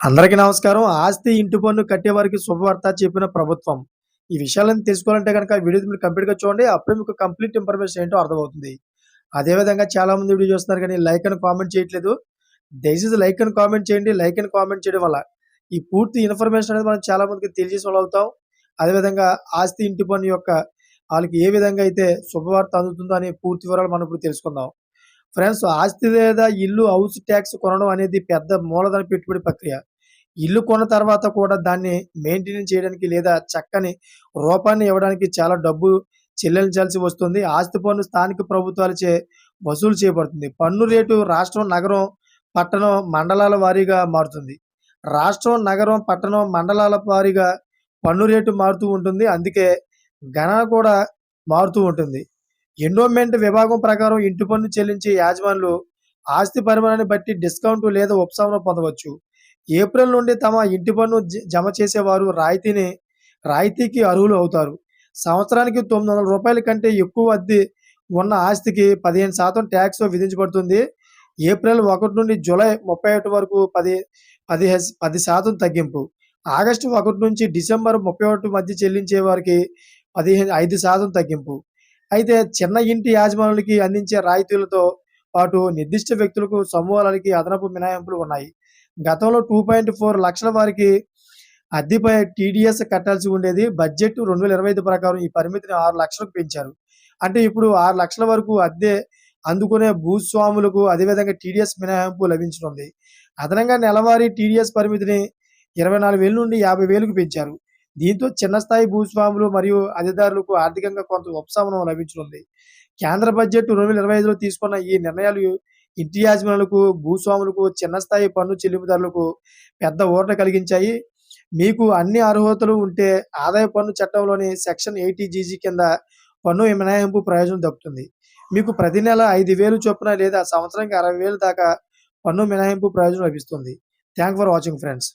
అందరికీ నమస్కారం. ఆస్తి, ఇంటి పన్ను కట్టేవారికి శుభవార్త చెప్పిన ప్రభుత్వం. ఈ విషయాలన్నీ తెలుసుకోవాలంటే గనక వీడియో మీరు కంప్లీట్‌గా చూడండి. అప్పుడే మీకు కంప్లీట్ ఇన్ఫర్మేషన్ ఏంటో అర్థమవుతుంది. అదే విధంగా చాలామంది వీడియో చూస్తున్నారు కానీ లైక్ అని కామెంట్ చేయట్లేదు. దయచేసి లైక్ అని కామెంట్ చేయండి. లైక్ అని కామెంట్ చేయడం వల్ల ఈ పూర్తి ఇన్ఫర్మేషన్ అనేది మనం చాలా మందికి తెలియజేసేవాళ్ళం అవుతాం. అదేవిధంగా ఆస్తి, ఇంటి పన్ను యొక్క ఆళ్ళకి ఏ విధంగా అయితే శుభవార్త అందుతుందో అనే పూర్తి వివరాలు మనం ఇప్పుడు తెలుసుకుందాం. ఫ్రెండ్స్, ఆస్తి లేదా ఇల్లు హౌస్ ట్యాక్స్ కొనడం అనేది పెద్ద మూలధన పెట్టుబడి ప్రక్రియ. ఇల్లు కొన్న తర్వాత కూడా దాన్ని మెయింటెనెన్స్ చేయడానికి లేదా చక్కని రూపాన్ని ఇవ్వడానికి చాలా డబ్బు చెల్లించాల్సి వస్తుంది. ఆస్తి పన్ను స్థానిక ప్రభుత్వాలచే వసూలు చేయబడుతుంది. పన్ను రేటు రాష్ట్రం, నగరం, పట్టణం, మండలాల వారీగా మారుతుంది. రాష్ట్రం, నగరం, పట్టణం, మండలాల వారీగా పన్ను రేటు మారుతూ ఉంటుంది. అందుకే గణన కూడా మారుతూ ఉంటుంది. ఎండోమెంట్ విభాగం ప్రకారం ఇంటి పన్ను చెల్లించే యాజమానులు ఆస్తి పరిమాణాన్ని బట్టి డిస్కౌంట్ లేదా ఉపశమనం పొందవచ్చు. ఏప్రిల్ నుండి తమ ఇంటి పన్ను జమ చేసేవారు రాయితీకి అర్హులు అవుతారు. సంవత్సరానికి రూ. 900 కంటే ఎక్కువ అద్దె ఉన్న ఆస్తికి 15% ట్యాక్స్ విధించబడుతుంది. ఏప్రిల్ 1 నుండి జూలై 31 వరకు 10% తగ్గింపు. ఆగస్టు 1 నుంచి డిసెంబర్ 31 మధ్య చెల్లించే వారికి 5% తగ్గింపు. అయితే చిన్న ఇంటి యాజమానులకి అందించే రాయితీలతో పాటు నిర్దిష్ట వ్యక్తులకు, సమూహాలకి అదనపు మినహాయింపులు ఉన్నాయి. గతంలో 2.4 లక్షల వారికి అద్దెపై టీడీఎస్ కట్టాల్సి ఉండేది. బడ్జెట్ 2025 ప్రకారం ఈ పరిమితిని 6 లక్షలకు పెంచారు. అంటే ఇప్పుడు 6 లక్షల వరకు అద్దె అందుకునే భూస్వాములకు అదేవిధంగా టీడీఎస్ మినహాయింపు లభించనుంది. అదనంగా నెలవారీ టీడీఎస్ పరిమితిని 24,000 నుండి 50,000కు పెంచారు. దీంతో చిన్న స్థాయి భూస్వాములు మరియు అద్దెదారులకు ఆర్థికంగా కొంత ఉపశమనం లభించనుంది. కేంద్ర బడ్జెట్ 2025లో తీసుకున్న ఈ నిర్ణయాలు ఇంటి యాజమానులకు, భూస్వాములకు, చిన్న స్థాయి పన్ను చెల్లింపుదారులకు పెద్ద ఊరట కలిగించాయి. మీకు అన్ని అర్హతలు ఉంటే ఆదాయ పన్ను చట్టంలోని సెక్షన్ 80 జీజీ కింద పన్ను మినహాయింపు ప్రయోజనం దక్కుతుంది. మీకు ప్రతి నెల 5,000 చొప్పున లేదా సంవత్సరానికి 60,000 దాకా పన్ను మినహాయింపు ప్రయోజనం లభిస్తుంది. Thanks for watching friends.